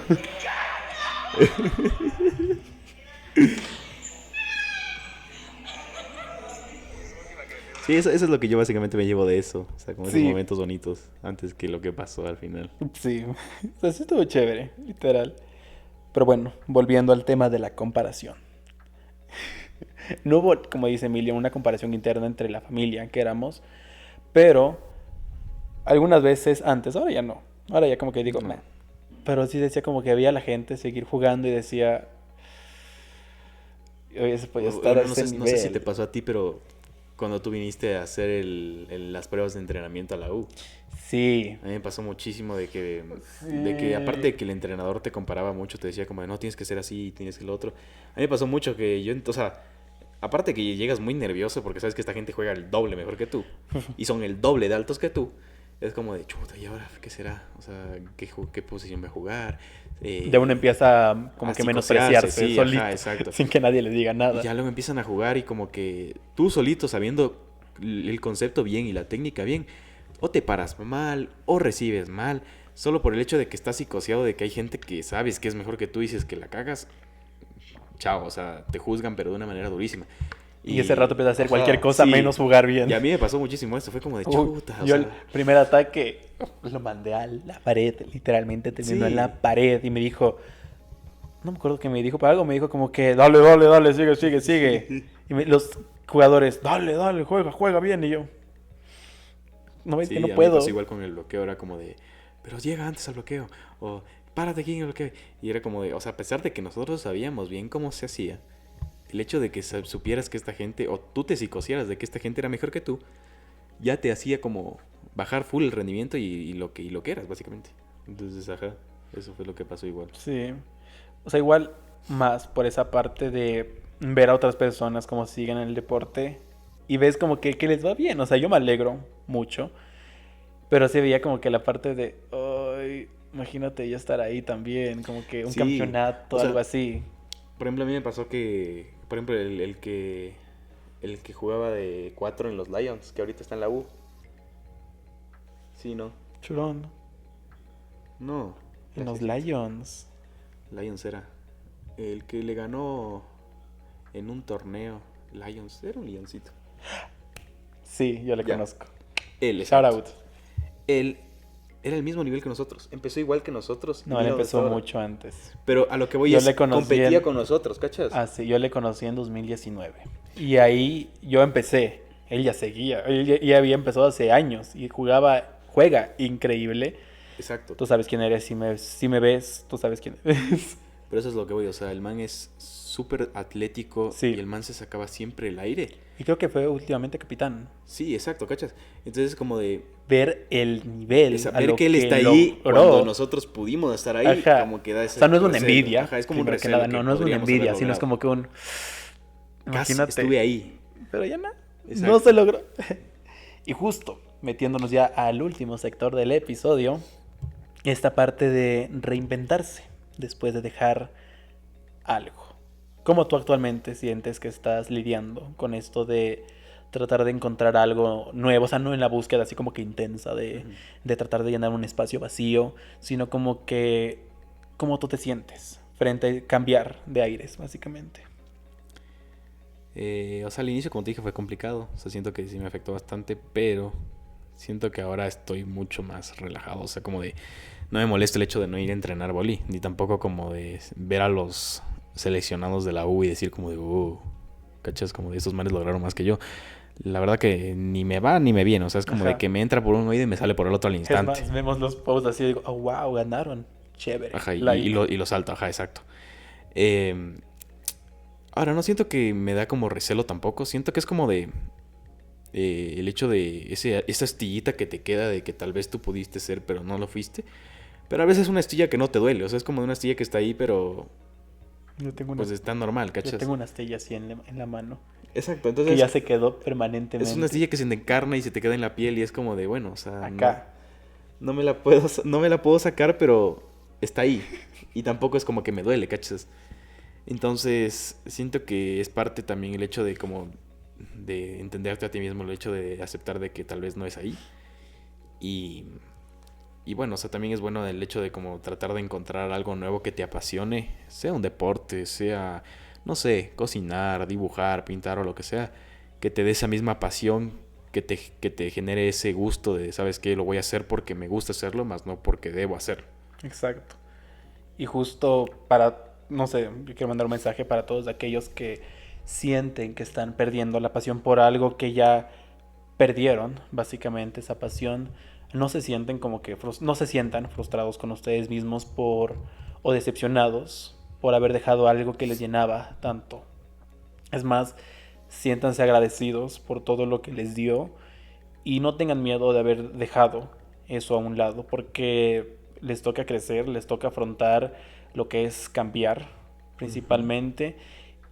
Sí, eso es lo que yo básicamente me llevo de eso. O sea, como esos Sí. momentos bonitos antes que lo que pasó al final. Sí, o sea, sí estuvo chévere, literal. Pero bueno, volviendo al tema de la comparación. No hubo, como dice Emilia, una comparación interna entre la familia que éramos, pero algunas veces antes, ahora ya no. Ahora ya como que digo, No. "Meh". Pero sí decía como que veía a la gente seguir jugando y decía, oye, se podía estar a No ese sé, no sé si nivel. te pasó a ti, pero cuando tú viniste a hacer las pruebas de entrenamiento a la U. Sí. A mí me pasó muchísimo de que aparte de que el entrenador te comparaba mucho, te decía como, no, tienes que ser así, tienes que lo otro. A mí me pasó mucho que yo, o sea, aparte que llegas muy nervioso porque sabes que esta gente juega el doble mejor que tú y son el doble de altos que tú. Es como de, chuta, ¿y ahora qué será? O sea, ¿qué posición voy a jugar? De uno empieza como que menospreciarse sí, solito, ajá, exacto. sin que nadie le diga nada. Y ya luego empiezan a jugar y como que tú solito sabiendo el concepto bien y la técnica bien, o te paras mal o recibes mal, solo por el hecho de que estás psicoseado de que hay gente que sabes que es mejor que tú y dices que la cagas, chao, o sea, te juzgan pero de una manera durísima. Y ese rato empieza a hacer cualquier cosa sí, menos jugar bien. Y a mí me pasó muchísimo esto, fue como de chuta. Yo el primer ataque lo mandé a la pared, literalmente terminó en la pared y me dijo, no me acuerdo qué me dijo, pero algo me dijo como que dale, sigue. Y los jugadores, dale, juega bien, y yo, no ves que no puedo. Pasó igual con el bloqueo, era como de, pero llega antes al bloqueo, o párate aquí en el bloqueo. Y era como de, o sea, a pesar de que nosotros sabíamos bien cómo se hacía, el hecho de que supieras que esta gente, o tú te psicosearas de que esta gente era mejor que tú, ya te hacía como bajar full el rendimiento y lo que eras, básicamente. Entonces, ajá, eso fue lo que pasó igual. Sí, o sea, igual más por esa parte de ver a otras personas como siguen en el deporte y ves como que les va bien, o sea, yo me alegro mucho, pero se veía como que la parte de, ay, imagínate ya estar ahí también, como que un campeonato, o sea, algo así. Por ejemplo, a mí me pasó que, por ejemplo, el que jugaba de 4 en los Lions, que ahorita está en la U. Sí, ¿no? Churón. No. En los Lions. Lions era. El que le ganó en un torneo. Lions, era un Lioncito. Sí, yo le conozco. Él, shout out. Él era el mismo nivel que nosotros. Empezó igual que nosotros. No, él empezó mucho antes. Pero a lo que voy competía con nosotros, ¿cachas? Ah, sí, yo le conocí en 2019. Y ahí yo empecé. Él ya seguía. Él ya había empezado hace años. Y juega increíble. Exacto. Tú sabes quién eres. Si me ves, tú sabes quién eres. Pero eso es lo que voy. O sea, el man es súper atlético. Sí. Y el man se sacaba siempre el aire. Y creo que fue últimamente capitán. Sí, exacto, ¿cachas? Entonces es como de... ver el nivel. Ver que él está ahí cuando nosotros pudimos estar ahí. Ajá. Como que da ese... O sea, no es una envidia. Ajá, es como un recelo. No es una envidia, sino es como que un... Imagínate. Casi estuve ahí. Pero ya no se logró. Y justo, metiéndonos ya al último sector del episodio, esta parte de reinventarse después de dejar algo. ¿Cómo tú actualmente sientes que estás lidiando con esto de tratar de encontrar algo nuevo? O sea, no en la búsqueda así como que intensa de tratar de llenar un espacio vacío, sino como que cómo tú te sientes frente a cambiar de aires, básicamente. O sea, al inicio, como te dije, fue complicado. O sea, siento que sí me afectó bastante, pero siento que ahora estoy mucho más relajado. O sea, como de... No me molesta el hecho de no ir a entrenar boli, ni tampoco como de ver a los seleccionados de la U y decir como de... ¿cachas? Como de esos manes lograron más que yo. La verdad que ni me va ni me viene. O sea, es como de que me entra por un oído y me sale por el otro al instante. Es más, vemos los posts así y digo, oh, wow, ganaron. Chévere. Ajá, y lo salto, ajá, exacto. Ahora, no siento que me da como recelo tampoco. Siento que es como de... el hecho de esa astillita que te queda de que tal vez tú pudiste ser, pero no lo fuiste. Pero a veces es una astilla que no te duele. O sea, es como una astilla que está ahí, pero... Yo tengo pues está normal, ¿cachas? Yo tengo una astilla así en la mano. Exacto, entonces... Que ya se quedó permanentemente. Es una astilla que se te encarna y se te queda en la piel y es como de, bueno, o sea... Acá. No me la puedo sacar, pero está ahí. Y tampoco es como que me duele, ¿cachas? Entonces, siento que es parte también el hecho de como... de entenderte a ti mismo, el hecho de aceptar de que tal vez no es ahí. Y bueno, o sea, también es bueno el hecho de como tratar de encontrar algo nuevo que te apasione, sea un deporte, sea, no sé, cocinar, dibujar, pintar o lo que sea, que te dé esa misma pasión, que te genere ese gusto de, ¿sabes qué? Lo voy a hacer porque me gusta hacerlo, más no porque debo hacerlo. Exacto. Y justo para, no sé, yo quiero mandar un mensaje para todos aquellos que sienten que están perdiendo la pasión por algo que ya perdieron, básicamente esa pasión. No se sienten como que no se sientan frustrados con ustedes mismos o decepcionados por haber dejado algo que les llenaba tanto. Es más, siéntanse agradecidos por todo lo que les dio y no tengan miedo de haber dejado eso a un lado, porque les toca crecer, les toca afrontar lo que es cambiar principalmente.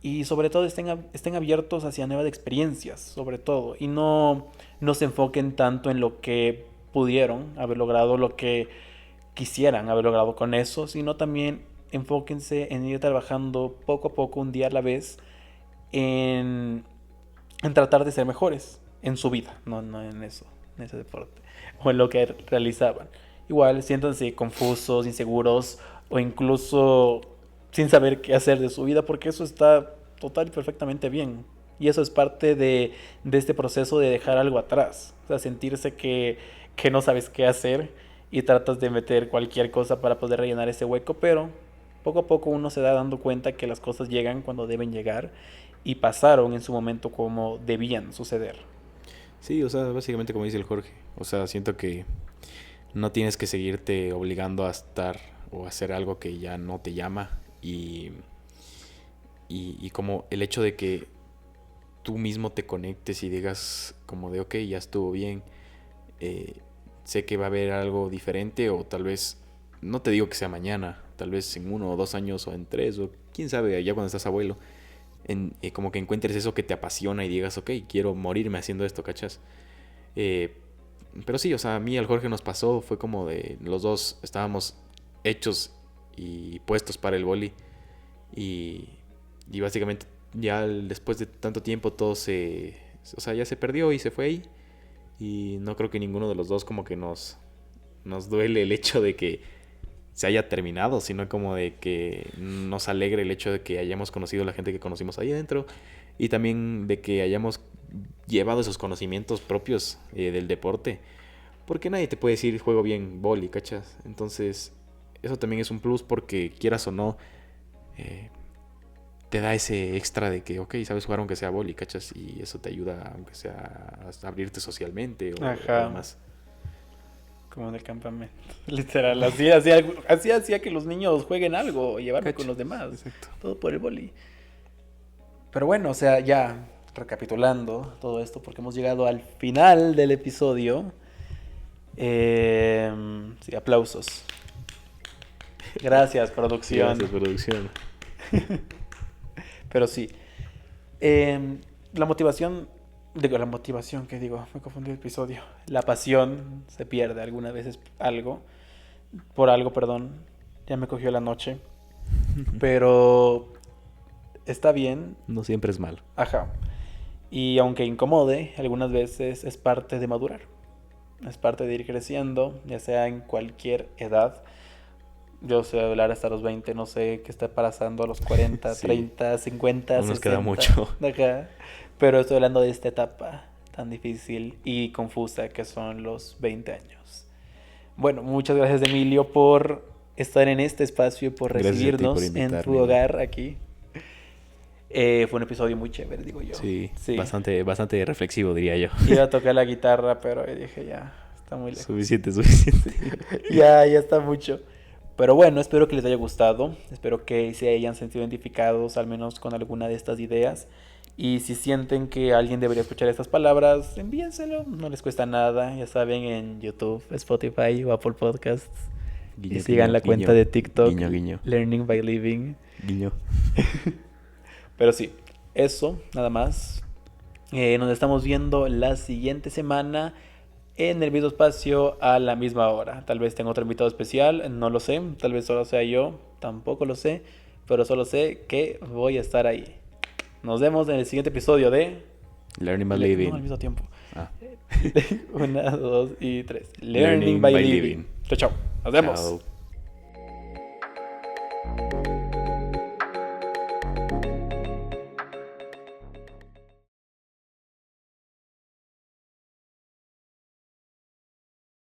Y sobre todo estén abiertos hacia nuevas experiencias, sobre todo. Y no se enfoquen tanto en lo que pudieron haber logrado, lo que quisieran haber logrado con eso, sino también enfóquense en ir trabajando poco a poco, un día a la vez, en, en tratar de ser mejores en su vida, no en eso, en ese deporte, o en lo que realizaban. Igual, siéntanse confusos, inseguros, o incluso sin saber qué hacer de su vida, porque eso está total y perfectamente bien. Y eso es parte de este proceso de dejar algo atrás. O sea, sentirse que no sabes qué hacer y tratas de meter cualquier cosa para poder rellenar ese hueco, pero poco a poco uno se da dando cuenta que las cosas llegan cuando deben llegar y pasaron en su momento como debían suceder. Sí, o sea, básicamente como dice el Jorge. O sea, siento que no tienes que seguirte obligando a estar o a hacer algo que ya no te llama. Y como el hecho de que tú mismo te conectes y digas como de ok, ya estuvo bien, sé que va a haber algo diferente o tal vez, no te digo que sea mañana, tal vez en 1 o 2 años o en 3 o quién sabe, ya cuando estás abuelo, como que encuentres eso que te apasiona y digas ok, quiero morirme haciendo esto, ¿cachas? Pero sí, o sea, a mí al Jorge nos pasó, fue como de los dos estábamos hechos y puestos para el vóley y básicamente ya después de tanto tiempo todo o sea, ya se perdió y se fue ahí. Y no creo que ninguno de los dos como que nos duele el hecho de que se haya terminado, sino como de que nos alegre el hecho de que hayamos conocido a la gente que conocimos ahí adentro y también de que hayamos llevado esos conocimientos propios del deporte. Porque nadie te puede decir juego bien vóley, ¿cachas? Entonces eso también es un plus porque quieras o no, te da ese extra de que, ok, sabes jugar aunque sea vóley, ¿cachas? Y eso te ayuda, aunque sea, a abrirte socialmente o Ajá. demás. Como en el campamento. Literal, así hacía que los niños jueguen algo, llevarme con los demás. Exacto. Todo por el boli. Pero bueno, o sea, ya recapitulando todo esto, porque hemos llegado al final del episodio. Sí, aplausos. Gracias, producción. Gracias, producción. Pero sí. La motivación. Digo, la motivación, ¿qué digo? Me confundí el episodio. La pasión se pierde algunas veces algo. Por algo, perdón. Ya me cogió la noche. Pero está bien. No siempre es malo. Ajá. Y aunque incomode, algunas veces es parte de madurar. Es parte de ir creciendo, ya sea en cualquier edad. Yo sé hablar hasta los 20, no sé qué está pasando a los 40, Sí. 30, 50, Aún nos 60. queda mucho. Ajá. Pero estoy hablando de esta etapa tan difícil y confusa que son los 20 años. Bueno, muchas gracias, Emilio, por estar en este espacio y por Gracias a ti recibirnos por en invitarme. tu hogar aquí. Fue un episodio muy chévere, digo yo. Sí, bastante reflexivo, diría yo. Iba a tocar la guitarra, pero dije ya, está muy lejos. Suficiente. Ya está mucho. Pero bueno, espero que les haya gustado. Espero que se hayan sentido identificados al menos con alguna de estas ideas. Y si sienten que alguien debería escuchar estas palabras, envíenselo. No les cuesta nada. Ya saben, en YouTube, Spotify o Apple Podcasts. Guiño, Y sigan guiño, la cuenta guiño. de TikTok, Guiño, guiño. Learning by Living. Guiño. Pero sí, eso, nada más. Nos estamos viendo la siguiente semana en el mismo espacio a la misma hora. Tal vez tenga otro invitado especial, no lo sé. Tal vez solo sea yo, tampoco lo sé. Pero solo sé que voy a estar ahí. Nos vemos en el siguiente episodio de... Learning by Living. No, al mismo tiempo. Ah. 1, 2 y 3. Learning by Living. Chao, chao. Nos vemos. Chao.